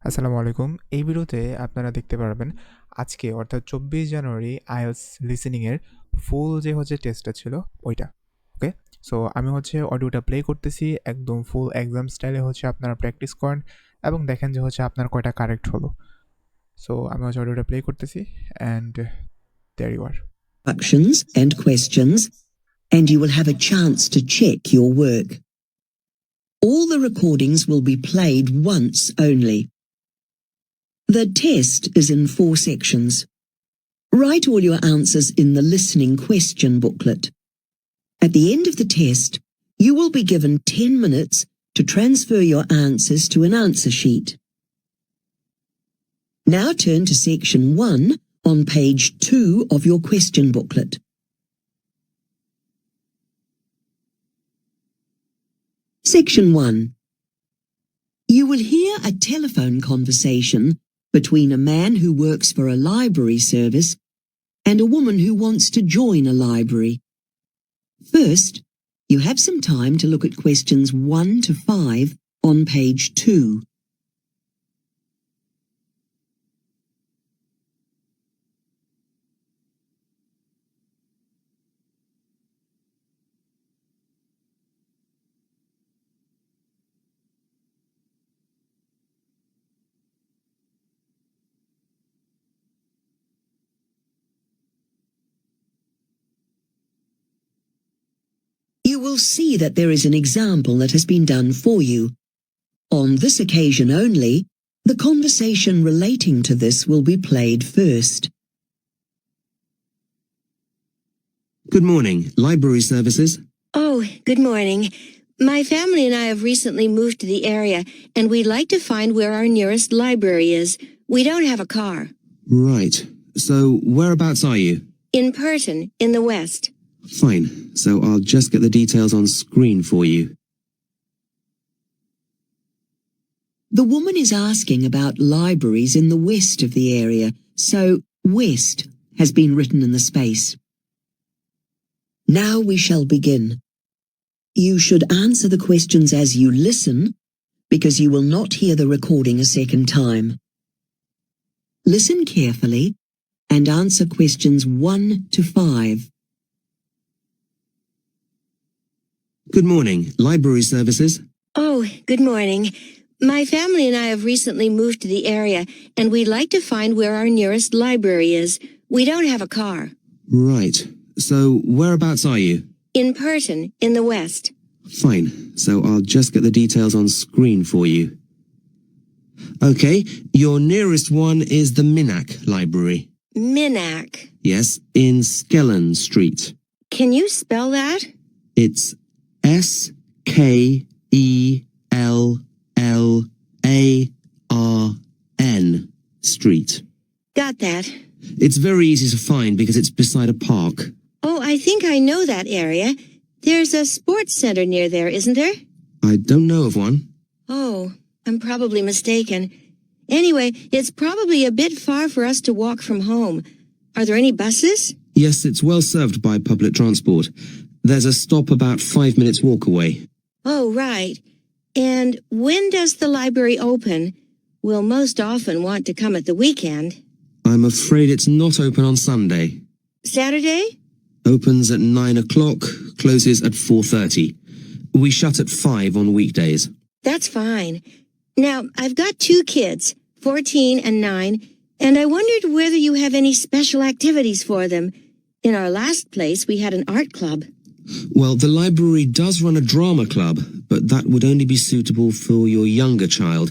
আসসালামু আলাইকুম। এই ভিডিওতে আপনারা দেখতে পারবেন আজকে অর্থাৎ ২৪ জানুয়ারি IELTS লিসেনিং এর ফুল যে টেস্টটা ছিল ওইটা। ওকে? সো আমি অডিওটা প্লে করতেছি। একদম ফুল এক্সাম স্টাইলে আপনারা প্র্যাকটিস করেন এবং দেখেন যে আপনার কয়টা কারেক্ট হলো। সো আমি অডিওটা প্লে করতেছি and there you are. Instructions and questions, and you will have a chance to check your work. All the recordings will be played once only. The test is in 4 sections. Write all your answers in the listening question booklet. At the end of the test, you will be given 10 minutes to transfer your answers to an answer sheet. Now turn to section 1 on page 2 of your question booklet. Section 1. You will hear a telephone conversation between a man who works for a library service and a woman who wants to join a library. First, you have some time to look at questions 1 to 5 on page 2. You will see that there is an example that has been done for you. On this occasion only, the conversation relating to this will be played first. Good morning, library services. Oh, good morning. My family and I have recently moved to the area, and we'd like to find where our nearest library is. We don't have a car. Right. So, whereabouts are you? In Perton, in the west. Fine. So I'll just get the details on screen for you. The woman is asking about libraries in the west of the area, so west has been written in the space. Now we shall begin. You should answer the questions as you listen, because you will not hear the recording a second time. Listen carefully and answer questions 1 to 5. Good morning, library services. Oh, good morning. My family and I have recently moved to the area, and we'd like to find where our nearest library is. We don't have a car. Right. So, whereabouts are you? In Perton, in the west. Fine. So I'll just get the details on screen for you. Okay, your nearest one is the Minack Library. Minack. Yes, in Skellen Street. Can you spell that? It's Skellarn Street. Got that. It's very easy to find because it's beside a park. Oh, I think I know that area. There's a sports center near there, isn't there? I don't know of one. Oh, I'm probably mistaken. Anyway, it's probably a bit far for us to walk from home. Are there any buses? Yes, it's well served by public transport. There's a stop about 5 minutes walk away. Oh, right. And when does the library open? We'll most often want to come at the weekend. I'm afraid it's not open on Sunday. Saturday? Opens at 9 o'clock, closes at 4:30. We shut at 5 on weekdays. That's fine. Now, I've got 2 kids, 14 and 9, and I wondered whether you have any special activities for them. In our last place, we had an art club. Well, the library does run a drama club, but that would only be suitable for your younger child.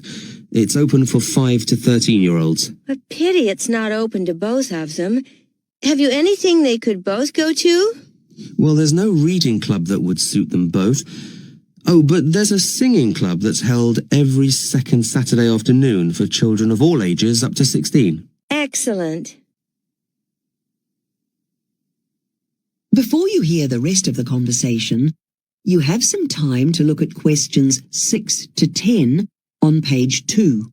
It's open for 5 to 13-year-olds. A pity it's not open to both of them. Have you anything they could both go to? Well, there's no reading club that would suit them both. Oh, but there's a singing club that's held every second Saturday afternoon for children of all ages up to 16. Excellent. Before you hear the rest of the conversation, you have some time to look at questions 6 to 10 on page 2.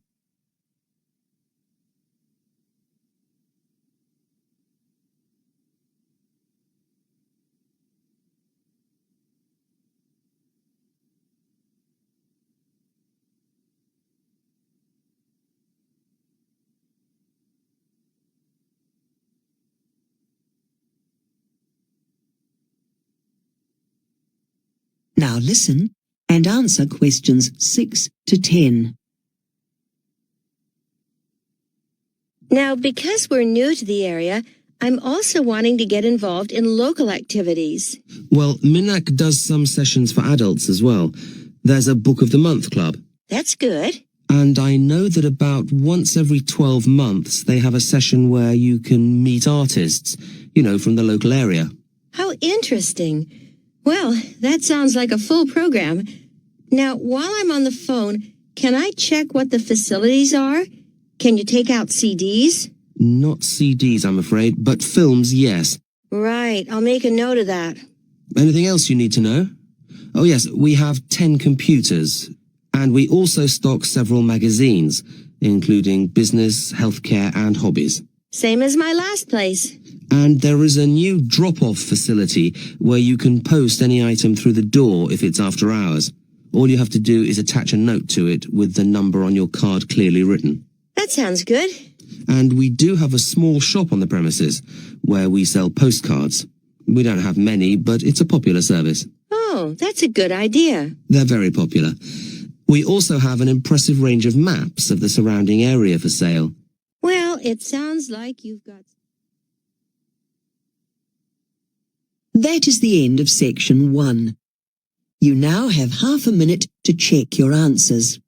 Now listen and answer questions 6 to 10. Now, because we're new to the area, I'm also wanting to get involved in local activities. Well, Minak does some sessions for adults as well. There's a Book of the Month club. That's good. And I know that about once every 12 months they have a session where you can meet artists, from the local area. How interesting. Well, that sounds like a full program. Now, while I'm on the phone, can I check what the facilities are? Can you take out CDs? Not CDs, I'm afraid, but films, yes. Right, I'll make a note of that. Anything else you need to know? Oh yes, we have 10 computers. And we also stock several magazines, including business, healthcare and hobbies. Same as my last place. And there is a new drop-off facility where you can post any item through the door if it's after hours. All you have to do is attach a note to it with the number on your card clearly written. That sounds good. And we do have a small shop on the premises where we sell postcards. We don't have many, but it's a popular service. Oh, that's a good idea. They're very popular. We also have an impressive range of maps of the surrounding area for sale. Well, it sounds like you've got... That is the end of section 1. You now have half a minute to check your answers.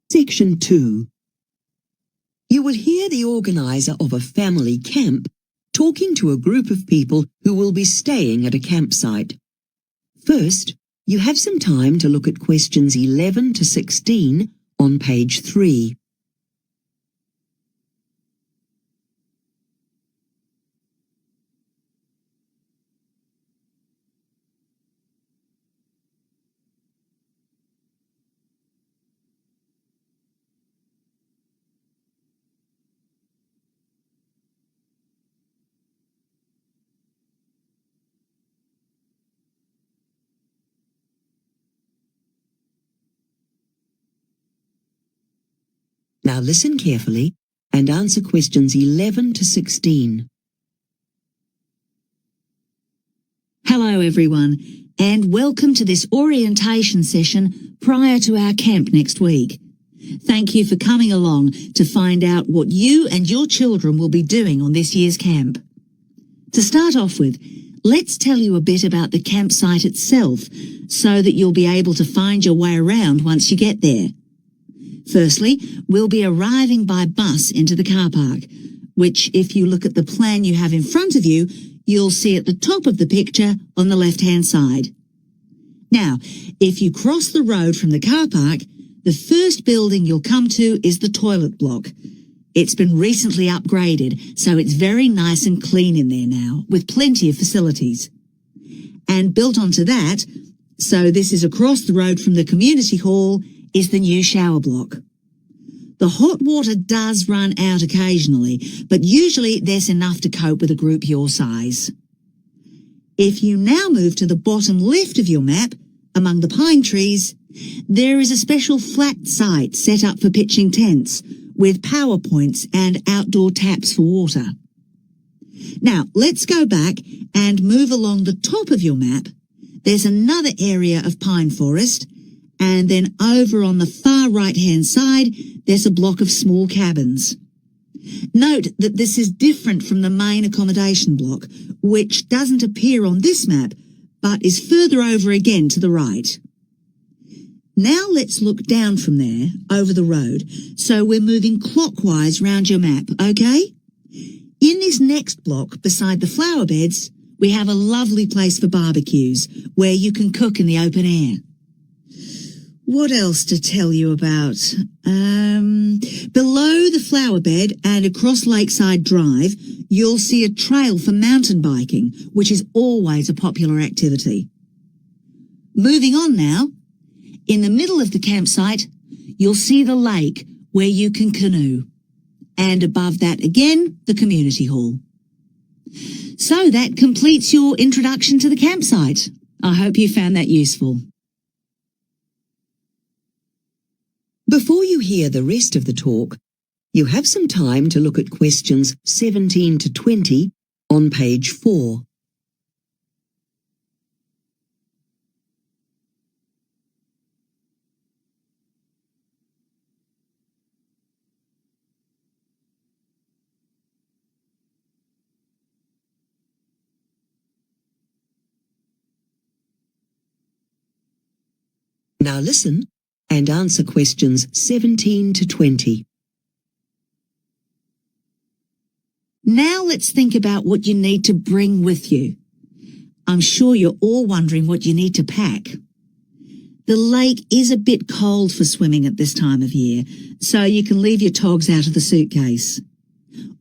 Section 2. You will hear the organizer of a family camp talking to a group of people who will be staying at a campsite. First, you have some time to look at questions 11 to 16 on page 3. Now listen carefully and answer questions 11 to 16. Hello everyone, and welcome to this orientation session prior to our camp next week. Thank you for coming along to find out what you and your children will be doing on this year's camp. To start off with, let's tell you a bit about the campsite itself so that you'll be able to find your way around once you get there. Firstly, we'll be arriving by bus into the car park, which if you look at the plan you have in front of you, you'll see at the top of the picture on the left-hand side. Now, if you cross the road from the car park, the first building you'll come to is the toilet block. It's been recently upgraded, so it's very nice and clean in there now, with plenty of facilities. And built onto that, so this is across the road from the community hall, is the new shower block. The hot water does run out occasionally, but usually there's enough to cope with a group your size. If you now move to the bottom left of your map, among the pine trees, there is a special flat site set up for pitching tents, with power points and outdoor taps for water. Now, let's go back and move along the top of your map. There's another area of pine forest, and then over on the far right-hand side, there's a block of small cabins. Note that this is different from the main accommodation block, which doesn't appear on this map, but is further over again to the right. Now let's look down from there, over the road, so we're moving clockwise round your map, okay? In this next block, beside the flower beds, we have a lovely place for barbecues, where you can cook in the open air. What else to tell you about? Below the flower bed and across Lakeside Drive, you'll see a trail for mountain biking, which is always a popular activity. Moving on now, in the middle of the campsite, you'll see the lake where you can canoe. And above that again, the community hall. So that completes your introduction to the campsite. I hope you found that useful. Before you hear the rest of the talk, you have some time to look at questions 17 to 20 on page 4. Now listen and answer questions 17 to 20. Now let's think about what you need to bring with you. I'm sure you're all wondering what you need to pack. The lake is a bit cold for swimming at this time of year, so you can leave your togs out of the suitcase.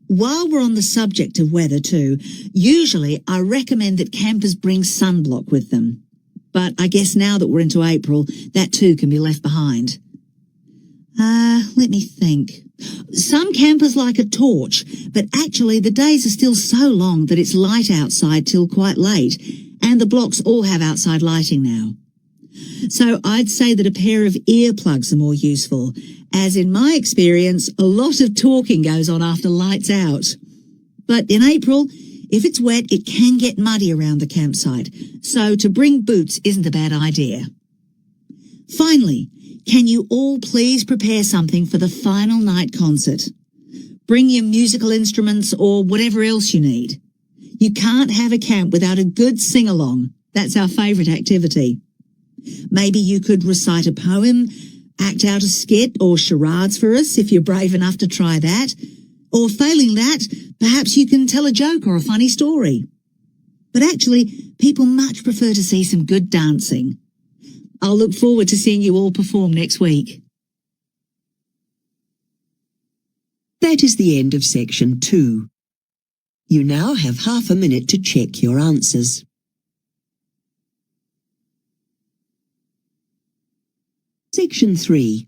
While we're on the subject of weather too, usually I recommend that campers bring sunblock with them. But I guess now that we're into April, that too can be left behind. Let me think. Some campers like a torch, but actually the days are still so long that it's light outside till quite late, and the blocks all have outside lighting now. So I'd say that a pair of earplugs are more useful, as in my experience, a lot of talking goes on after lights out. But in April, if it's wet, it can get muddy around the campsite, so to bring boots isn't a bad idea. Finally, can you all please prepare something for the final night concert? Bring your musical instruments or whatever else you need. You can't have a camp without a good sing-along. That's our favourite activity. Maybe you could recite a poem, act out a skit or charades for us if you're brave enough to try that. Or failing that, perhaps you can tell a joke or a funny story. But actually, people much prefer to see some good dancing. I'll look forward to seeing you all perform next week. That is the end of section 2. You now have half a minute to check your answers. Section 3.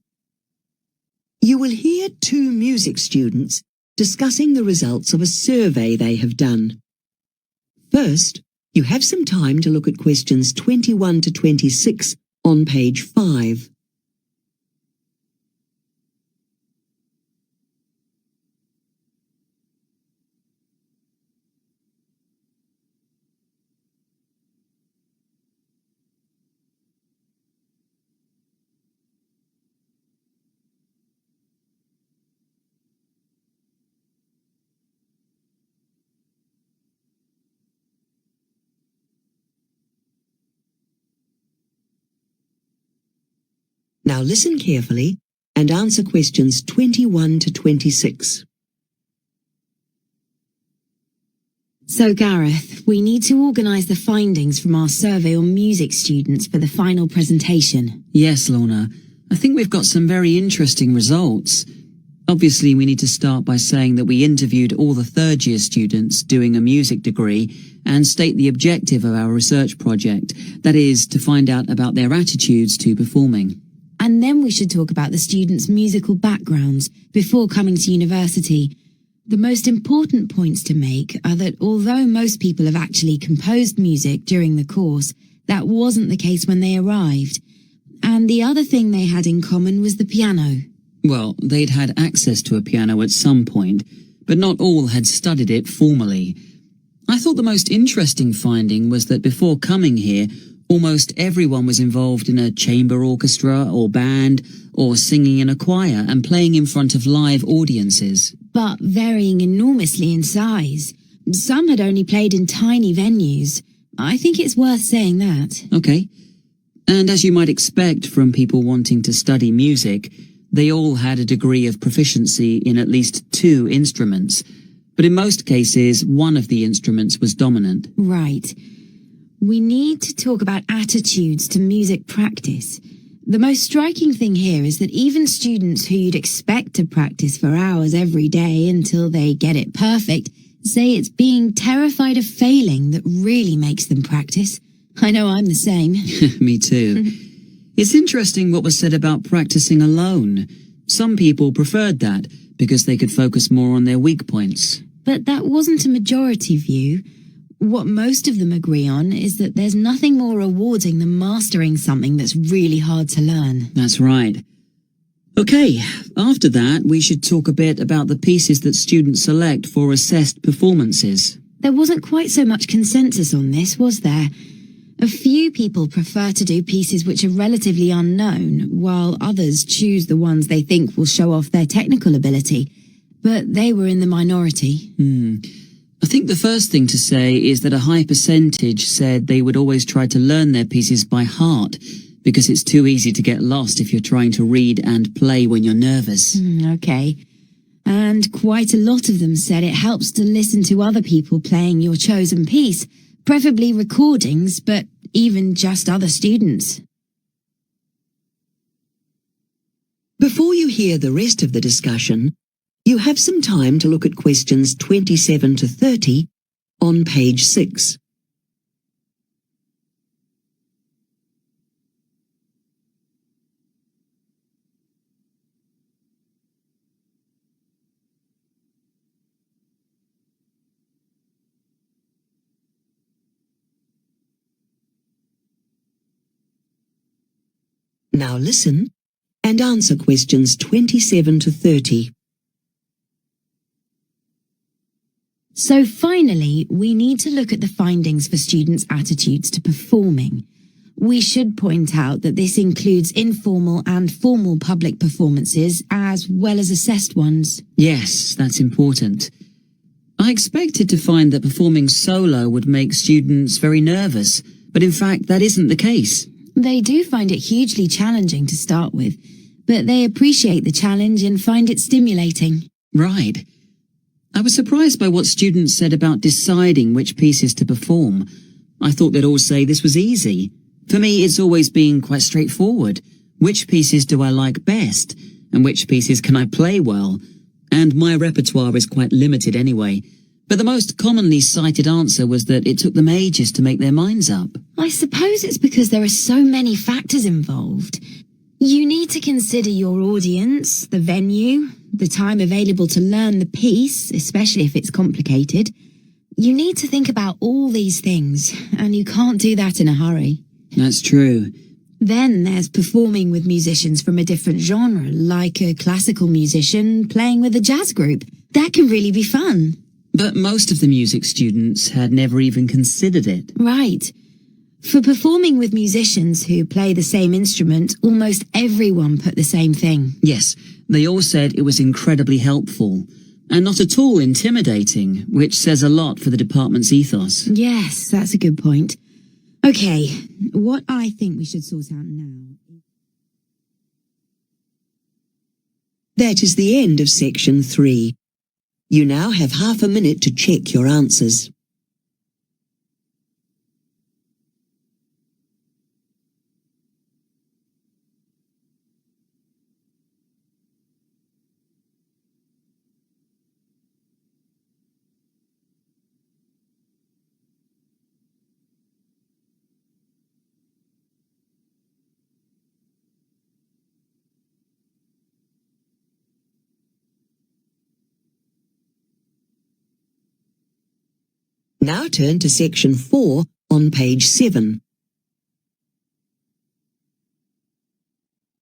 You will hear 2 music students discussing the results of a survey they have done. First, you have some time to look at questions 21 to 26 on page 5. Now listen carefully and answer questions 21 to 26. So, Gareth, we need to organise the findings from our survey on music students for the final presentation. Yes, Lorna. I think we've got some very interesting results. Obviously, we need to start by saying that we interviewed all the third-year students doing a music degree and state the objective of our research project, that is, to find out about their attitudes to performing. And then we should talk about the students' musical backgrounds before coming to university. The most important points to make are that although most people have actually composed music during the course, that wasn't the case when they arrived. And the other thing they had in common was the piano. Well, they'd had access to a piano at some point, but not all had studied it formally. I thought the most interesting finding was that before coming here, almost everyone was involved in a chamber orchestra or band, or singing in a choir and playing in front of live audiences. But varying enormously in size. Some had only played in tiny venues. I think it's worth saying that. Okay. And as you might expect from people wanting to study music, they all had a degree of proficiency in at least 2 instruments. But in most cases, one of the instruments was dominant. Right. We need to talk about attitudes to music practice. The most striking thing here is that even students who you'd expect to practice for hours every day until they get it perfect say it's being terrified of failing that really makes them practice. I know I'm the same. Me too. It's interesting what was said about practicing alone. Some people preferred that because they could focus more on their weak points. But that wasn't a majority view. What most of them agree on is that there's nothing more rewarding than mastering something that's really hard to learn. That's right. Okay, after that, we should talk a bit about the pieces that students select for assessed performances. There wasn't quite so much consensus on this, was there? A few people prefer to do pieces which are relatively unknown, while others choose the ones they think will show off their technical ability. But they were in the minority. I think the first thing to say is that a high percentage said they would always try to learn their pieces by heart, because it's too easy to get lost if you're trying to read and play when you're nervous. Okay. And quite a lot of them said it helps to listen to other people playing your chosen piece, preferably recordings, but even just other students. Before you hear the rest of the discussion, you have some time to look at questions 27 to 30 on page 6. Now listen and answer questions 27 to 30. So finally, we need to look at the findings for students' attitudes to performing. We should point out that this includes informal and formal public performances as well as assessed ones. Yes, that's important. I expected to find that performing solo would make students very nervous, but in fact that isn't the case. They do find it hugely challenging to start with, but they appreciate the challenge and find it stimulating. Right. I was surprised by what students said about deciding which pieces to perform. I thought they'd all say this was easy. For me, it's always been quite straightforward. Which pieces do I like best? And which pieces can I play well? And my repertoire is quite limited anyway. But the most commonly cited answer was that it took them ages to make their minds up. I suppose it's because there are so many factors involved. You need to consider your audience, the venue, the time available to learn the piece, especially if it's complicated. You need to think about all these things, and you can't do that in a hurry. That's true. Then there's performing with musicians from a different genre, like a classical musician playing with a jazz group. That can really be fun. But most of the music students had never even considered it. Right. For performing with musicians who play the same instrument, almost everyone put the same thing. Yes, they all said it was incredibly helpful, and not at all intimidating, which says a lot for the department's ethos. Yes, that's a good point. Okay, what I think we should sort out now. That is the end of section 3. You now have half a minute to check your answers. Now turn to section 4 on page 7.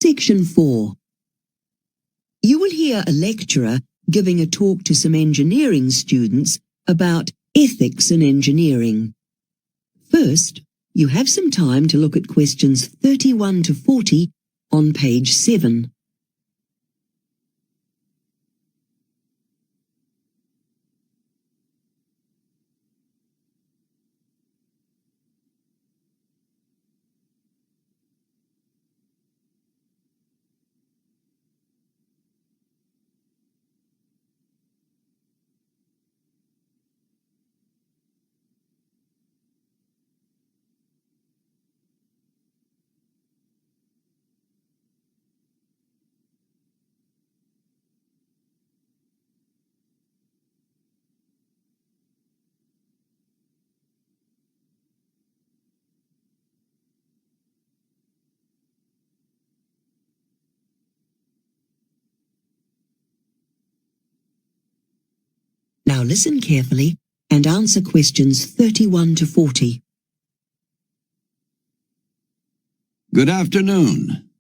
Section 4. You will hear a lecturer giving a talk to some engineering students about ethics in engineering. First, you have some time to look at questions 31 to 40 on page 7. Now listen carefully and answer questions 31 to 40. Good afternoon.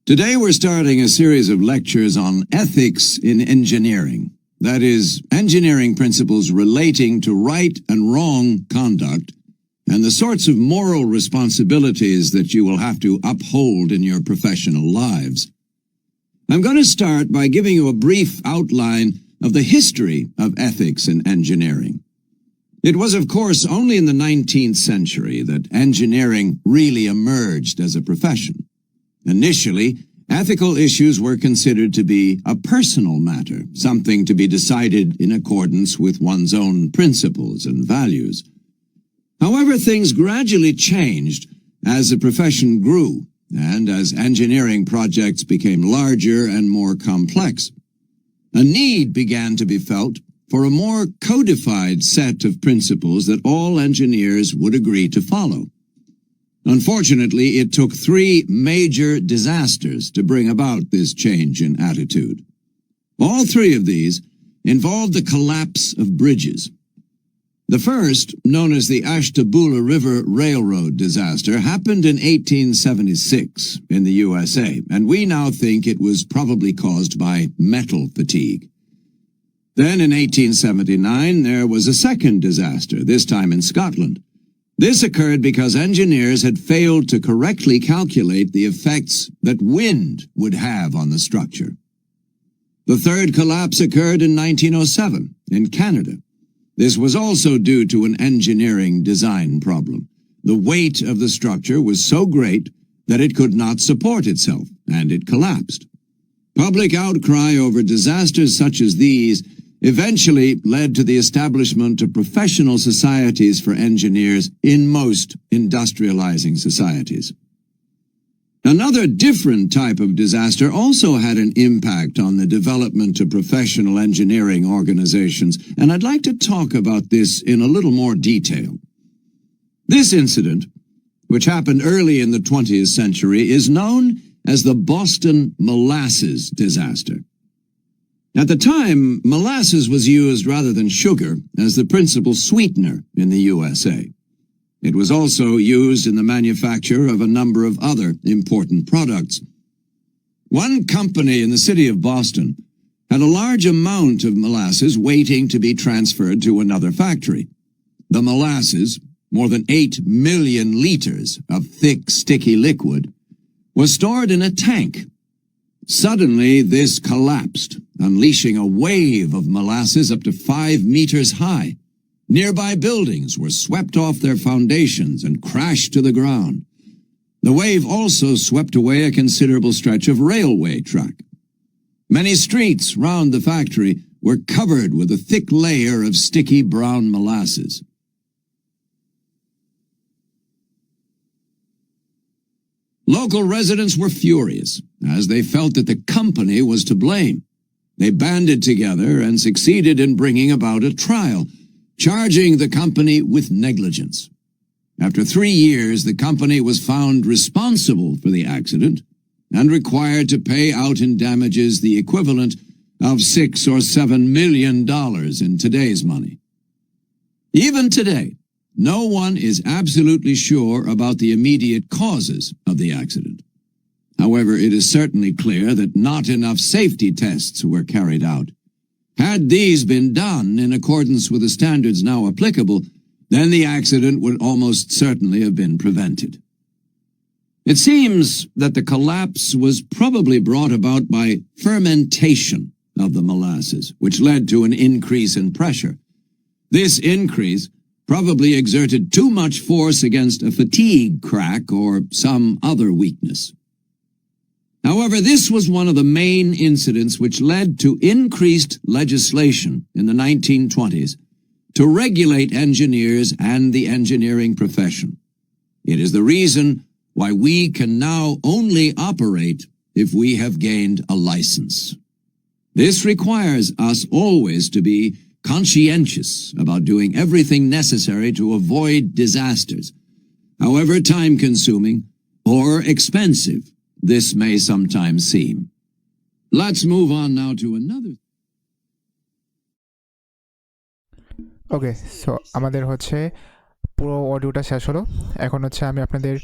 Today we're starting a series of lectures on ethics in engineering. That is, engineering principles relating to right and wrong conduct and the sorts of moral responsibilities that you will have to uphold in your professional lives. I'm going to start by giving you a brief outline of the history of ethics in engineering. It was, of course, only in the 19th century that engineering really emerged as a profession. Initially, ethical issues were considered to be a personal matter, something to be decided in accordance with one's own principles and values. However, things gradually changed as the profession grew and as engineering projects became larger and more complex. A need began to be felt for a more codified set of principles that all engineers would agree to follow. Unfortunately, it took 3 major disasters to bring about this change in attitude. All 3 of these involved the collapse of bridges. The first, known as the Ashtabula River Railroad disaster, happened in 1876 in the USA, and we now think it was probably caused by metal fatigue. Then in 1879, there was a second disaster, this time in Scotland. This occurred because engineers had failed to correctly calculate the effects that wind would have on the structure. The third collapse occurred in 1907 in Canada. This was also due to an engineering design problem. The weight of the structure was so great that it could not support itself, and it collapsed. Public outcry over disasters such as these eventually led to the establishment of professional societies for engineers in most industrializing societies. Another different type of disaster also had an impact on the development of professional engineering organizations, and I'd like to talk about this in a little more detail. This incident, which happened early in the 20th century, is known as the Boston Molasses Disaster. At the time, molasses was used rather than sugar as the principal sweetener in the USA. It was also used in the manufacture of a number of other important products. One company in the city of Boston had a large amount of molasses waiting to be transferred to another factory. The molasses, more than 8 million liters of thick, sticky liquid, was stored in a tank. Suddenly, this collapsed, unleashing a wave of molasses up to 5 meters high. Nearby buildings were swept off their foundations and crashed to the ground. The wave also swept away a considerable stretch of railway track. Many streets round the factory were covered with a thick layer of sticky brown molasses. Local residents were furious, as they felt that the company was to blame. They banded together and succeeded in bringing about a trial, charging the company with negligence. After 3 years, the company was found responsible for the accident and required to pay out in damages the equivalent of $6 or $7 million in today's money. Even today, no one is absolutely sure about the immediate causes of the accident. However, it is certainly clear that not enough safety tests were carried out. Had these been done in accordance with the standards now applicable, then the accident would almost certainly have been prevented. It seems that the collapse was probably brought about by fermentation of the molasses, which led to an increase in pressure. This increase probably exerted too much force against a fatigue crack or some other weakness. However, this was one of the main incidents which led to increased legislation in the 1920s to regulate engineers and the engineering profession. It is the reason why we can now only operate if we have gained a license. This requires us always to be conscientious about doing everything necessary to avoid disasters, however time-consuming or expensive this may sometimes seem. Let's move on now to another. Okay, so আমাদের হচ্ছে পুরো অডিওটা শেষ হলো। এখন হচ্ছে আমি আপনাদের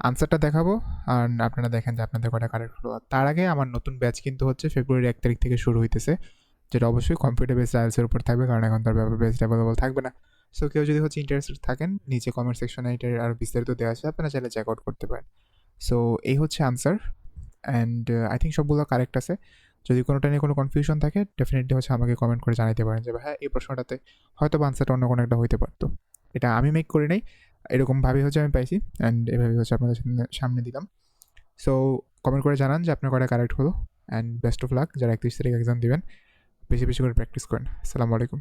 আনসারটা দেখাবো, আর আপনারা দেখেন যে আপনাদের কটা কারেক্ট হলো। তার আগে আমার নতুন ব্যাচ কিন্তু হচ্ছে ফেব্রুয়ারি 1 তারিখ থেকে শুরু হইতেছে, যেটা অবশ্যই কম্পিউটার বেস আইএলসের উপর থাকবে, কারণ এখন তার ব্যাপার বেস অ্যাভেলেবল থাকবে না। সো কেউ যদি হচ্ছে ইন্টারেস্টেড থাকেন, নিচে কমেন্ট সেকশনে এটার আরও বিস্তারিত দেওয়া আছে, আপনারা চাইলে চেক আউট করতে পারেন। সো এই হচ্ছে আনসার, অ্যান্ড আই থিঙ্ক সবগুলো কারেক্ট আছে। যদি কোনোটা নিয়ে কোনো কনফিউশন থাকে ডেফিনেটলি হচ্ছে আমাকে কমেন্ট করে জানাতে পারেন যে হ্যাঁ এই প্রশ্নটাতে হয়তো আনসারটা অন্য কোনো একটা হইতে পারতো। এটা আমি মেক করি নাই, এরকমভাবেই হচ্ছে আমি পাইছি অ্যান্ড এভাবে হচ্ছে আপনাদের সামনে দিলাম। সো কমেন্ট করে জানান যে আপনার কটা কারেক্ট হলো, অ্যান্ড বেস্ট অফ লাক যারা 31 তারিখ এক্সাম দিবেন। বেশি বেশি করে প্র্যাকটিস করেন। আসসালামু আলাইকুম।